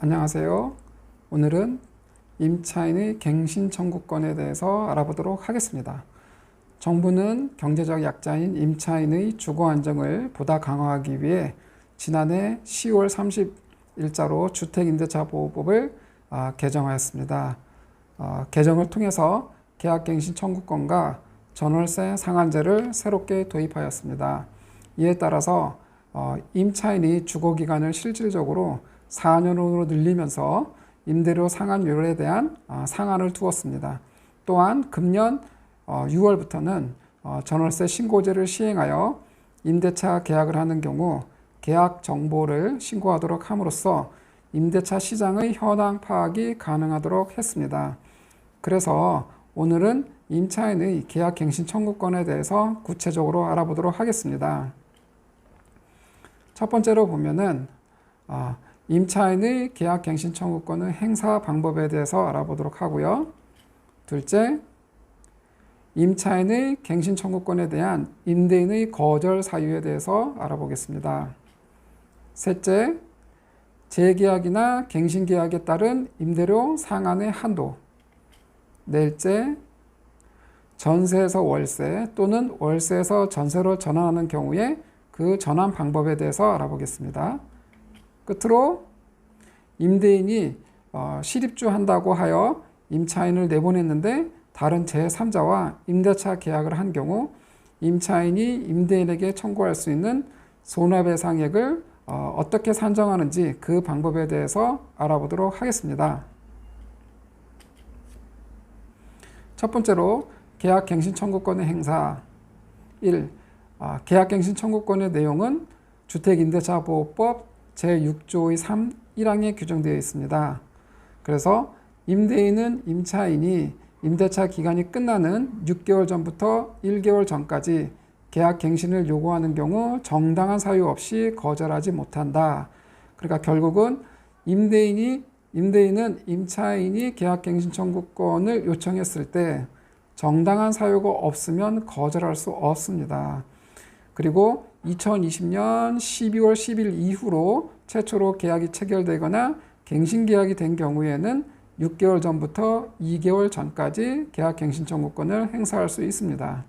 안녕하세요. 오늘은 임차인의 갱신 청구권에 대해서 알아보도록 하겠습니다. 정부는 경제적 약자인 임차인의 주거 안정을 보다 강화하기 위해 지난해 10월 30일자로 주택임대차보호법을 개정하였습니다. 개정을 통해서 계약갱신 청구권과 전월세 상한제를 새롭게 도입하였습니다. 이에 따라서 임차인이 주거기간을 실질적으로 4년으로 늘리면서 임대료 상한율에 대한 상한을 두었습니다. 또한 금년 6월부터는 전월세 신고제를 시행하여 임대차 계약을 하는 경우 계약 정보를 신고하도록 함으로써 임대차 시장의 현황 파악이 가능하도록 했습니다. 그래서 오늘은 임차인의 계약갱신 청구권에 대해서 구체적으로 알아보도록 하겠습니다. 첫 번째로 보면은 임차인의 계약갱신 청구권의 행사 방법에 대해서 알아보도록 하고요. 둘째, 임차인의 갱신 청구권에 대한 임대인의 거절 사유에 대해서 알아보겠습니다. 셋째, 재계약이나 갱신계약에 따른 임대료 상한의 한도. 넷째, 전세에서 월세 또는 월세에서 전세로 전환하는 경우에 그 전환 방법에 대해서 알아보겠습니다. 끝으로 임대인이 실입주 한다고 하여 임차인을 내보냈는데 다른 제3자와 임대차 계약을 한 경우 임차인이 임대인에게 청구할 수 있는 손해배상액을 어떻게 산정하는지 그 방법에 대해서 알아보도록 하겠습니다. 첫 번째로 계약갱신 청구권의 행사. 1. 계약갱신 청구권의 내용은 주택임대차보호법 제6조의 3, 1항에 규정되어 있습니다. 그래서 임대인은 임차인이 임대차 기간이 끝나는 6개월 전부터 1개월 전까지 계약갱신을 요구하는 경우 정당한 사유 없이 거절하지 못한다. 그러니까 결국은 임대인은 임차인이 계약갱신 청구권을 요청했을 때 정당한 사유가 없으면 거절할 수 없습니다. 그리고 2020년 12월 10일 이후로 최초로 계약이 체결되거나 갱신계약이 된 경우에는 6개월 전부터 2개월 전까지 계약갱신 청구권을 행사할 수 있습니다.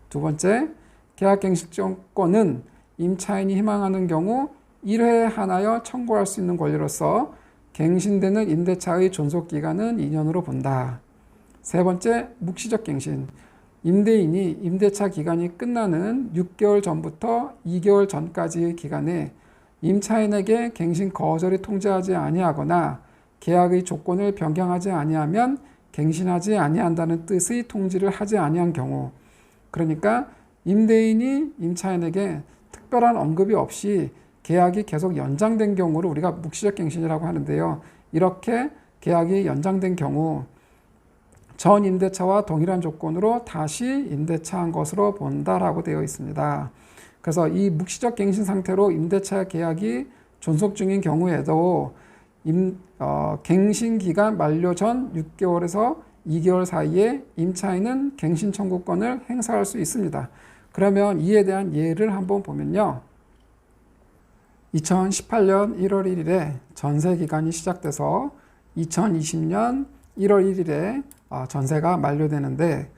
두 번째, 계약갱신 청구권은 임차인이 희망하는 경우 1회에 한하여 청구할 수 있는 권리로서 갱신되는 임대차의 존속기간은 2년으로 본다. 세 번째, 묵시적 갱신. 임대인이 임대차 기간이 끝나는 6개월 전부터 2개월 전까지의 기간에 임차인에게 갱신 거절이 통지하지 아니하거나 계약의 조건을 변경하지 아니하면 갱신하지 아니한다는 뜻의 통지를 하지 아니한 경우, 그러니까 임대인이 임차인에게 특별한 언급이 없이 계약이 계속 연장된 경우를 우리가 묵시적 갱신이라고 하는데요. 이렇게 계약이 연장된 경우 전 임대차와 동일한 조건으로 다시 임대차한 것으로 본다라고 되어 있습니다. 그래서 이 묵시적 갱신 상태로 임대차 계약이 존속 중인 경우에도 갱신 기간 만료 전 6개월에서 2개월 사이에 임차인은 갱신 청구권을 행사할 수 있습니다. 그러면 이에 대한 예를 한번 보면요. 2018년 1월 1일에 전세 기간이 시작돼서 2020년 1월 1일에 전세가 만료되는데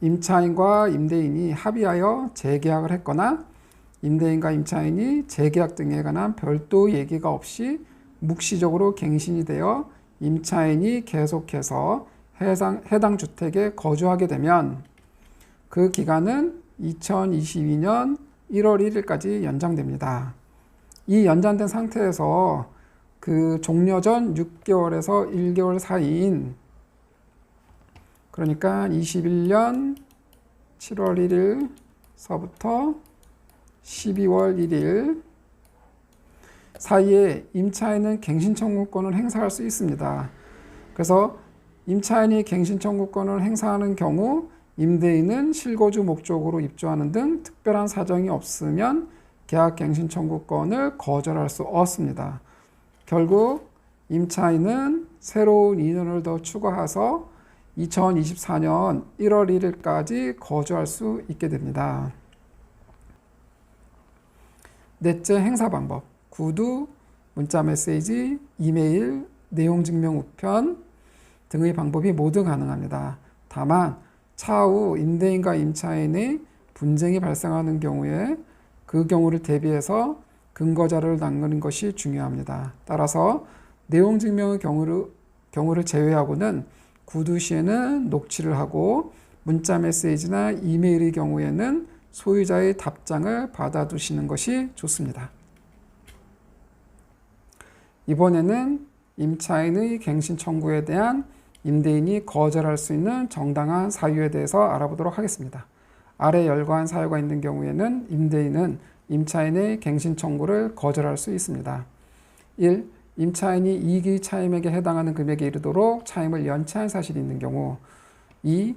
임차인과 임대인이 합의하여 재계약을 했거나 임대인과 임차인이 재계약 등에 관한 별도 얘기가 없이 묵시적으로 갱신이 되어 임차인이 계속해서 해당 주택에 거주하게 되면 그 기간은 2022년 1월 1일까지 연장됩니다. 이 연장된 상태에서 그 종료 전 6개월에서 1개월 사이인, 그러니까 21년 7월 1일서부터 12월 1일 사이에 임차인은 갱신 청구권을 행사할 수 있습니다. 그래서 임차인이 갱신 청구권을 행사하는 경우 임대인은 실거주 목적으로 입주하는 등 특별한 사정이 없으면 계약갱신 청구권을 거절할 수 없습니다. 결국 임차인은 새로운 2년을 더 추가해서 2024년 1월 1일까지 거주할 수 있게 됩니다. 넷째, 행사 방법. 구두 문자 메시지, 이메일, 내용 증명 우편 등의 방법이 모두 가능합니다. 다만 차후 임대인과 임차인의 분쟁이 발생하는 경우에 그 경우를 대비해서 근거 자료를 남기는 것이 중요합니다. 따라서 내용 증명의 경우를 제외하고는 구두 시에는 녹취를 하고 문자 메시지나 이메일의 경우에는 소유자의 답장을 받아두시는 것이 좋습니다. 이번에는 임차인의 갱신 청구에 대한 임대인이 거절할 수 있는 정당한 사유에 대해서 알아보도록 하겠습니다. 아래 열거한 사유가 있는 경우에는 임대인은 임차인의 갱신 청구를 거절할 수 있습니다. 1. 임차인이 이익의 차임액에 해당하는 금액에 이르도록 차임을 연체한 사실이 있는 경우. 2.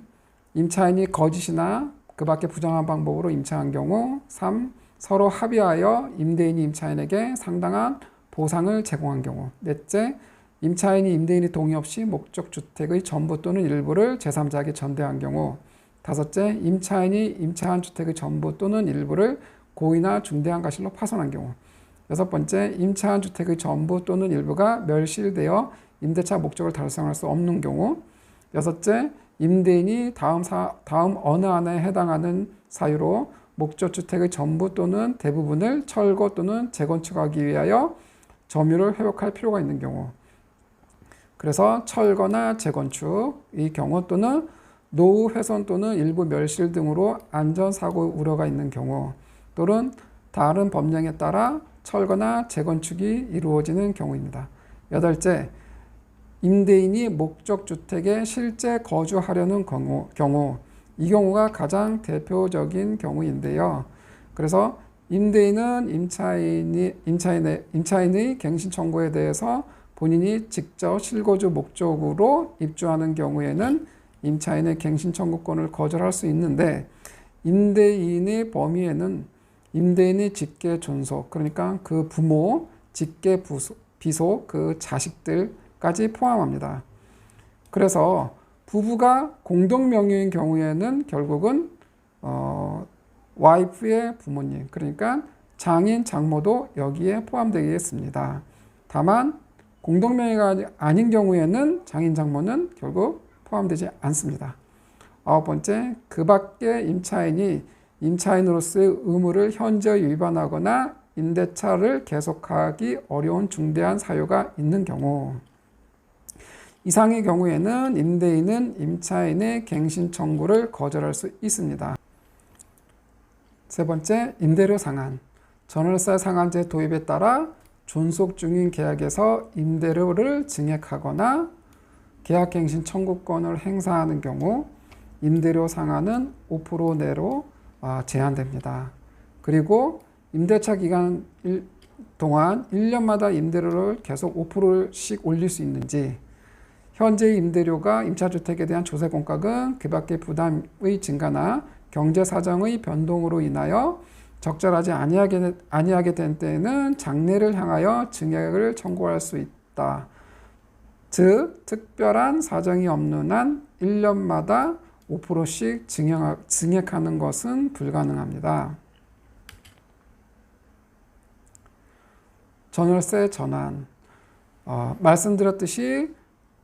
임차인이 거짓이나 그 밖에 부정한 방법으로 임차한 경우. 3. 서로 합의하여 임대인이 임차인에게 상당한 보상을 제공한 경우. 넷째, 임차인이 임대인의 동의 없이 목적주택의 전부 또는 일부를 제3자에게 전대한 경우. 다섯째, 임차인이 임차한 주택의 전부 또는 일부를 고의나 중대한 과실로 파손한 경우. 여섯 번째, 임차한 주택의 전부 또는 일부가 멸실되어 임대차 목적을 달성할 수 없는 경우. 여섯째, 임대인이 다음 어느 하나에 해당하는 사유로 목적주택의 전부 또는 대부분을 철거 또는 재건축하기 위하여 점유를 회복할 필요가 있는 경우. 그래서 철거나 재건축의 경우 또는 노후 훼손 또는 일부 멸실 등으로 안전사고 우려가 있는 경우 또는 다른 법령에 따라 철거나 재건축이 이루어지는 경우입니다. 여덟째, 임대인이 목적주택에 실제 거주하려는 경우, 이 경우가 가장 대표적인 경우인데요. 그래서 임대인은 임차인의 갱신 청구에 대해서 본인이 직접 실거주 목적으로 입주하는 경우에는 임차인의 갱신 청구권을 거절할 수 있는데 임대인의 범위에는 임대인의 직계 존속, 그러니까 그 부모, 직계 비속, 그 자식들까지 포함합니다. 그래서 부부가 공동 명의인 경우에는 결국은 와이프의 부모님, 그러니까 장인, 장모도 여기에 포함되겠습니다. 다만 공동 명의가 아닌 경우에는 장인, 장모는 결국 포함되지 않습니다. 아홉 번째, 그 밖에 임차인이 임차인으로서의 의무를 현저 위반하거나 임대차를 계속하기 어려운 중대한 사유가 있는 경우. 이상의 경우에는 임대인은 임차인의 갱신 청구를 거절할 수 있습니다. 세 번째, 임대료 상한. 전월세 상한제 도입에 따라 존속 중인 계약에서 임대료를 증액하거나 계약갱신 청구권을 행사하는 경우 임대료 상한은 5% 내로 제한됩니다. 그리고 임대차 기간 동안 1년마다 임대료를 계속 5%씩 올릴 수 있는지, 현재의 임대료가 임차주택에 대한 조세공과금, 그 밖의 부담의 증가나 경제사정의 변동으로 인하여 적절하지 아니하게 된 때에는 장래를 향하여 증액을 청구할 수 있다. 즉, 특별한 사정이 없는 한 1년마다 5%씩 증액하는 것은 불가능합니다. 전월세 전환. 말씀드렸듯이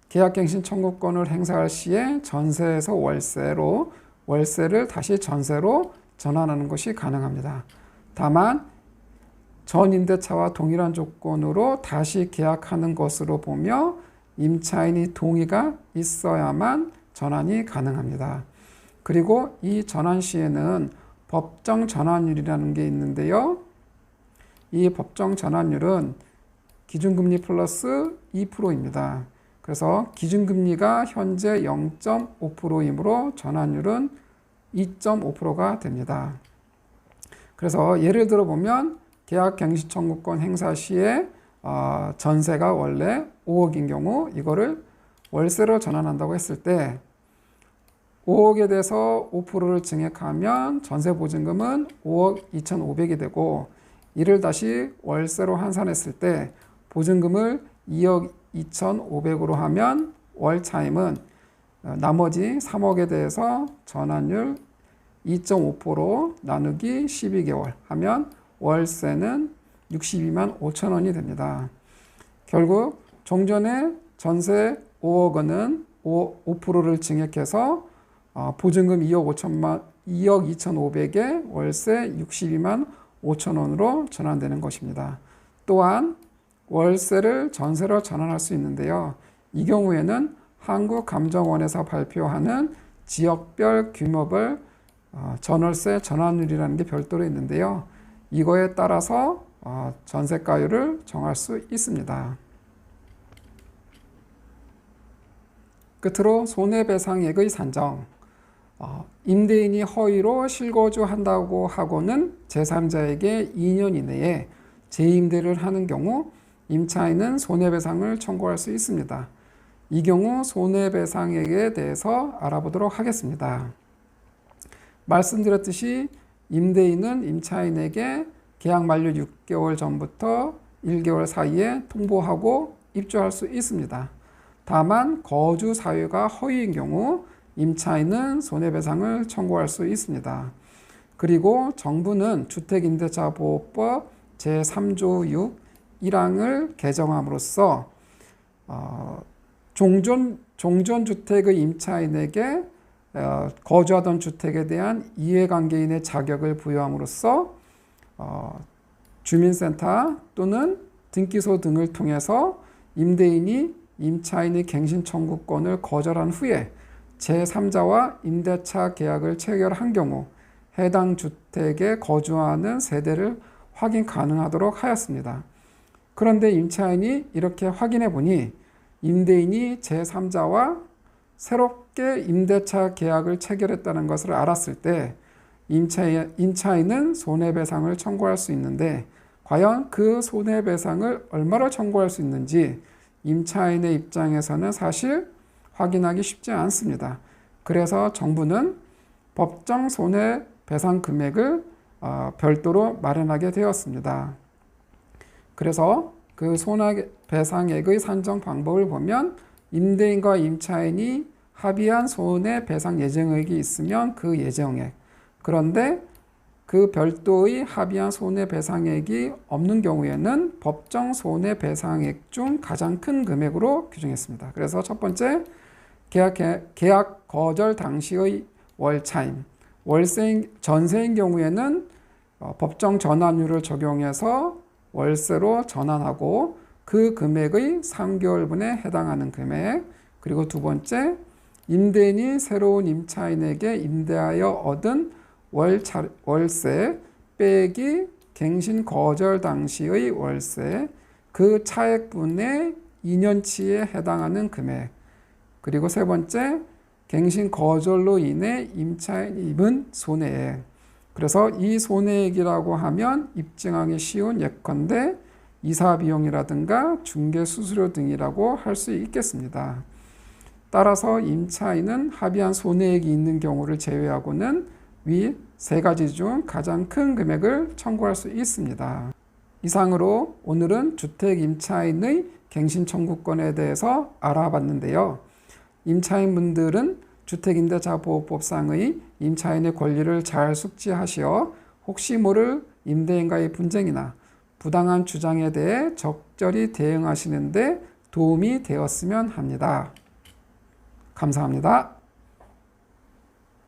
계약갱신 청구권을 행사할 시에 전세에서 월세로, 월세를 다시 전세로 전환하는 것이 가능합니다. 다만 전 임대차와 동일한 조건으로 다시 계약하는 것으로 보며 임차인이 동의가 있어야만 전환이 가능합니다. 그리고 이 전환 시에는 법정 전환율이라는 게 있는데요. 이 법정 전환율은 기준금리 플러스 2%입니다. 그래서 기준금리가 현재 0.5%이므로 전환율은 2.5%가 됩니다. 그래서 예를 들어 보면 계약갱신 청구권 행사 시에 전세가 원래 5억인 경우 이거를 월세로 전환한다고 했을 때 5억에 대해서 5%를 증액하면 전세보증금은 5억 2,500이 되고, 이를 다시 월세로 환산했을 때 보증금을 2억 2,500으로 하면 월 차임은 나머지 3억에 대해서 전환율 2.5% 나누기 12개월 하면 월세는 62만 5천 원이 됩니다. 결국 종전에 전세 5억 원은 5%를 증액해서 보증금 2억 2,500에 월세 62만 5천 원으로 전환되는 것입니다. 또한 월세를 전세로 전환할 수 있는데요. 이 경우에는 한국감정원에서 발표하는 지역별 규모별 전월세 전환율이라는 게 별도로 있는데요. 이거에 따라서 전세가율을 정할 수 있습니다. 끝으로 손해배상액의 산정. 임대인이 허위로 실거주한다고 하고는 제3자에게 2년 이내에 재임대를 하는 경우 임차인은 손해배상을 청구할 수 있습니다. 이 경우 손해배상액에 대해서 알아보도록 하겠습니다. 말씀드렸듯이 임대인은 임차인에게 계약 만료 6개월 전부터 1개월 사이에 통보하고 입주할 수 있습니다. 다만 거주 사유가 허위인 경우 임차인은 손해배상을 청구할 수 있습니다. 그리고 정부는 주택임대차보호법 제3조 6 1항을 개정함으로써 종전주택의 임차인에게 거주하던 주택에 대한 이해관계인의 자격을 부여함으로써 주민센터 또는 등기소 등을 통해서 임대인이 임차인의 갱신 청구권을 거절한 후에 제3자와 임대차 계약을 체결한 경우 해당 주택에 거주하는 세대를 확인 가능하도록 하였습니다. 그런데 임차인이 이렇게 확인해 보니 임대인이 제3자와 새롭게 임대차 계약을 체결했다는 것을 알았을 때 임차인은 손해배상을 청구할 수 있는데 과연 그 손해배상을 얼마를 청구할 수 있는지 임차인의 입장에서는 사실 확인하기 쉽지 않습니다. 그래서 정부는 법정 손해배상 금액을 별도로 마련하게 되었습니다. 그래서 그 손해배상액의 산정 방법을 보면 임대인과 임차인이 합의한 손해배상 예정액이 있으면 그 예정액, 그런데 그 별도의 합의한 손해배상액이 없는 경우에는 법정 손해배상액 중 가장 큰 금액으로 규정했습니다. 그래서 첫 번째, 계약 거절 당시의 월차임, 전세인 경우에는 법정 전환율을 적용해서 월세로 전환하고 그 금액의 3개월분에 해당하는 금액. 그리고 두 번째, 임대인이 새로운 임차인에게 임대하여 얻은 월세 빼기 갱신 거절 당시의 월세, 그 차액분의 2년치에 해당하는 금액. 그리고 세 번째, 갱신 거절로 인해 임차인이 입은 손해액. 그래서 이 손해액이라고 하면 입증하기 쉬운 예컨대 이사비용이라든가 중개수수료 등이라고 할 수 있겠습니다. 따라서 임차인은 합의한 손해액이 있는 경우를 제외하고는 위 세 가지 중 가장 큰 금액을 청구할 수 있습니다. 이상으로 오늘은 주택 임차인의 갱신 청구권에 대해서 알아봤는데요. 임차인분들은 주택임대차보호법상의 임차인의 권리를 잘 숙지하시어 혹시 모를 임대인과의 분쟁이나 부당한 주장에 대해 적절히 대응하시는 데 도움이 되었으면 합니다. 감사합니다.